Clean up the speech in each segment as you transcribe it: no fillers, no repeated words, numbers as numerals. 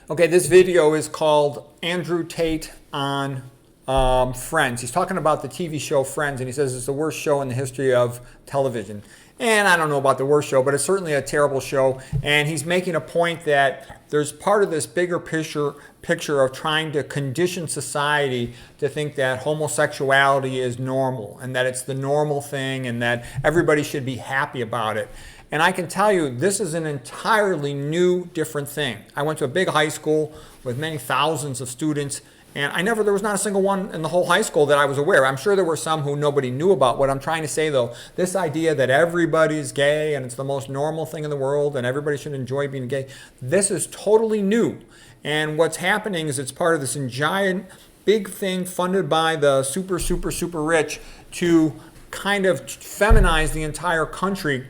Okay, this video is called Andrew Tate on Friends. He's talking about the TV show Friends, and he says it's the worst show in the history of television. And I don't know about the worst show, but it's certainly a terrible show. And he's making a point that there's part of this bigger picture of trying to condition society to think that homosexuality is normal and that it's the normal thing and that everybody should be happy about it. And I can tell you, this is an entirely new, different thing. I went to a big high school with many thousands of students, and there was not a single one in the whole high school that I was aware of. I'm sure there were some who nobody knew about. What I'm trying to say, though, this idea that everybody's gay and it's the most normal thing in the world and everybody should enjoy being gay, this is totally new. And what's happening is it's part of this giant, big thing funded by the super, super, super rich to kind of feminize the entire country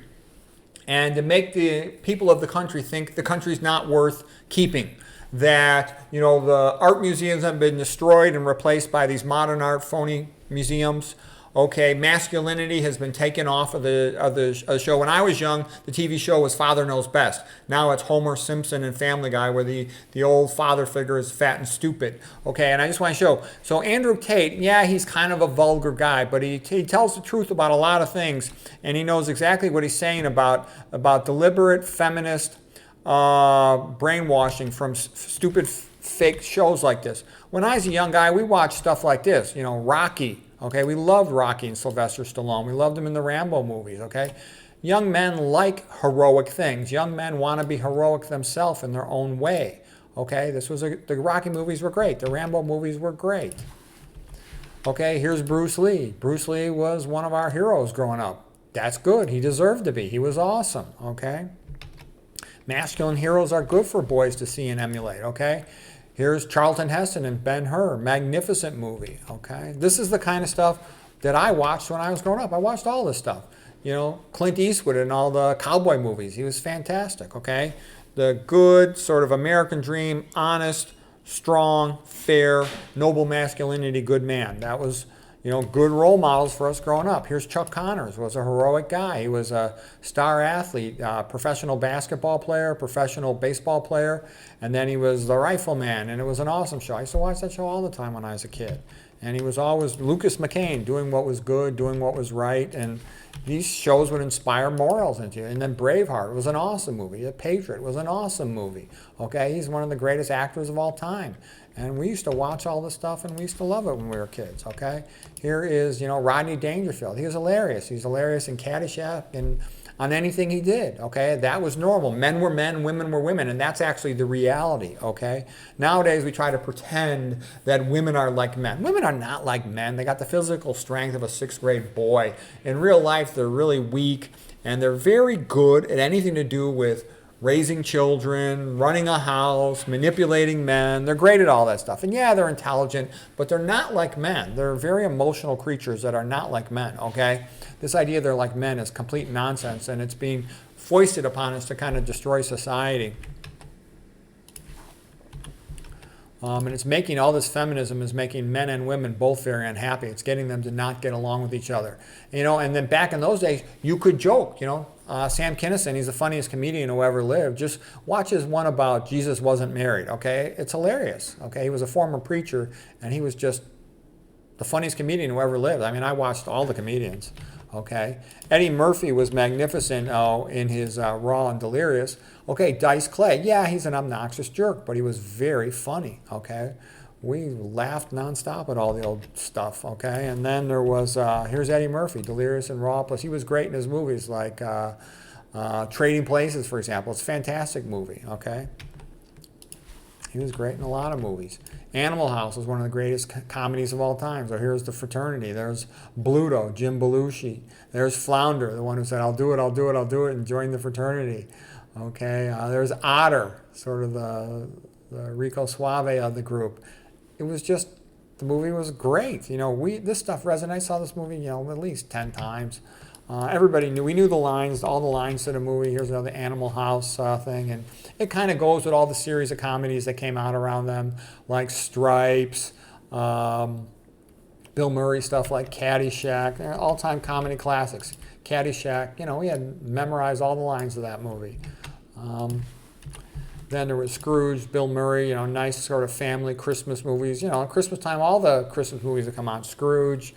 and to make the people of the country think the country's not worth keeping. That, the art museums have been destroyed and replaced by these modern art phony museums. Okay, masculinity has been taken off of the show. When I was young, the TV show was Father Knows Best. Now it's Homer Simpson and Family Guy, where the old father figure is fat and stupid. Okay, and I just want to show. So Andrew Tate, yeah, he's kind of a vulgar guy, but he tells the truth about a lot of things, and he knows exactly what he's saying about deliberate feminist brainwashing from stupid fake shows like this. When I was a young guy, we watched stuff like this, Rocky. Okay, we loved Rocky and Sylvester Stallone. We loved him in the Rambo movies, okay? Young men like heroic things. Young men want to be heroic themselves in their own way, okay? The Rocky movies were great. The Rambo movies were great. Okay, here's Bruce Lee. Bruce Lee was one of our heroes growing up. That's good. He deserved to be. He was awesome, okay? Masculine heroes are good for boys to see and emulate, okay? Here's Charlton Heston and Ben-Hur, magnificent movie, okay? This is the kind of stuff that I watched when I was growing up. I watched all this stuff. Clint Eastwood and all the cowboy movies. He was fantastic, okay? The good sort of American dream, honest, strong, fair, noble masculinity, good man. That was, good role models for us growing up. Here's Chuck Connors, was a heroic guy. He was a star athlete, professional basketball player, professional baseball player, and then he was the rifleman, and it was an awesome show. I used to watch that show all the time when I was a kid. And he was always Lucas McCain, doing what was good, doing what was right, and these shows would inspire morals into you. And then Braveheart was an awesome movie. The Patriot was an awesome movie. Okay, he's one of the greatest actors of all time. And we used to watch all this stuff, and we used to love it when we were kids, okay? Here is, Rodney Dangerfield. He was hilarious. He's hilarious in Caddyshack and on anything he did, okay? That was normal. Men were men, women were women, and that's actually the reality, okay? Nowadays, we try to pretend that women are like men. Women are not like men. They got the physical strength of a sixth-grade boy. In real life, they're really weak, and they're very good at anything to do with raising children, running a house, manipulating men. They're great at all that stuff. And yeah, they're intelligent, but they're not like men. They're very emotional creatures that are not like men, okay? This idea they're like men is complete nonsense, and it's being foisted upon us to kind of destroy society. And it's making, all this feminism is making men and women both very unhappy. It's getting them to not get along with each other. And then back in those days, you could joke, Sam Kinison, he's the funniest comedian who ever lived. Just watch his one about Jesus wasn't married, okay? It's hilarious, okay? He was a former preacher, and he was just the funniest comedian who ever lived. I mean, I watched all the comedians, okay? Eddie Murphy was magnificent in his Raw and Delirious. Okay, Dice Clay, yeah, he's an obnoxious jerk, but he was very funny, okay? We laughed nonstop at all the old stuff, okay? And then there was, here's Eddie Murphy, Delirious and Raw, plus he was great in his movies like Trading Places, for example. It's a fantastic movie, okay? He was great in a lot of movies. Animal House was one of the greatest comedies of all time. So here's The Fraternity. There's Bluto, Jim Belushi. There's Flounder, the one who said, I'll do it, I'll do it, I'll do it, and joined the fraternity. Okay, there's Otter, sort of the Rico Suave of the group. It was just, the movie was great. This stuff resonates. I saw this movie, at least 10 times. Everybody we knew the lines, all the lines to the movie. Here's another Animal House thing. And it kind of goes with all the series of comedies that came out around them, like Stripes, Bill Murray stuff like Caddyshack, all-time comedy classics. Caddyshack, we had memorized all the lines of that movie. Then there was Scrooge, Bill Murray, nice sort of family Christmas movies. At Christmas time, all the Christmas movies that come out, Scrooge,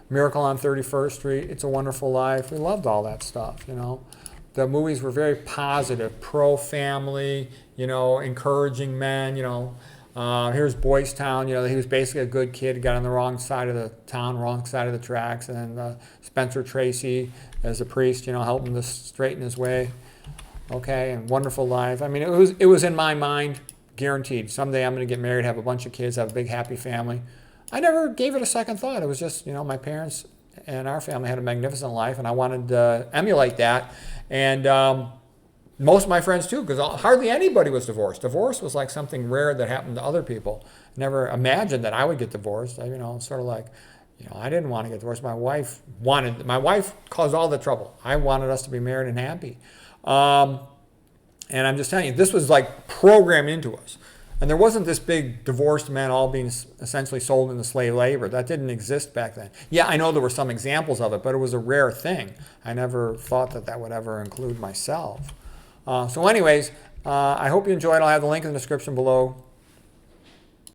Miracle on 31st Street, It's a Wonderful Life. We loved all that stuff, The movies were very positive, pro-family, encouraging men, here's Boys Town, he was basically a good kid, he got on the wrong side of the town, wrong side of the tracks, and then Spencer Tracy as a priest, helped him to straighten his way. Okay, and Wonderful Life. I mean, it was in my mind, guaranteed. Someday I'm going to get married, have a bunch of kids, have a big happy family. I never gave it a second thought. It was just, my parents and our family had a magnificent life, and I wanted to emulate that. And most of my friends too, because hardly anybody was divorced. Divorce was like something rare that happened to other people. Never imagined that I would get divorced. Sort of like, I didn't want to get divorced. My wife caused all the trouble. I wanted us to be married and happy. And I'm just telling you, this was like programmed into us. And there wasn't this big divorced men all being essentially sold into slave labor. That didn't exist back then. Yeah, I know there were some examples of it, but it was a rare thing. I never thought that would ever include myself. So anyways, I hope you enjoyed. I'll have the link in the description below.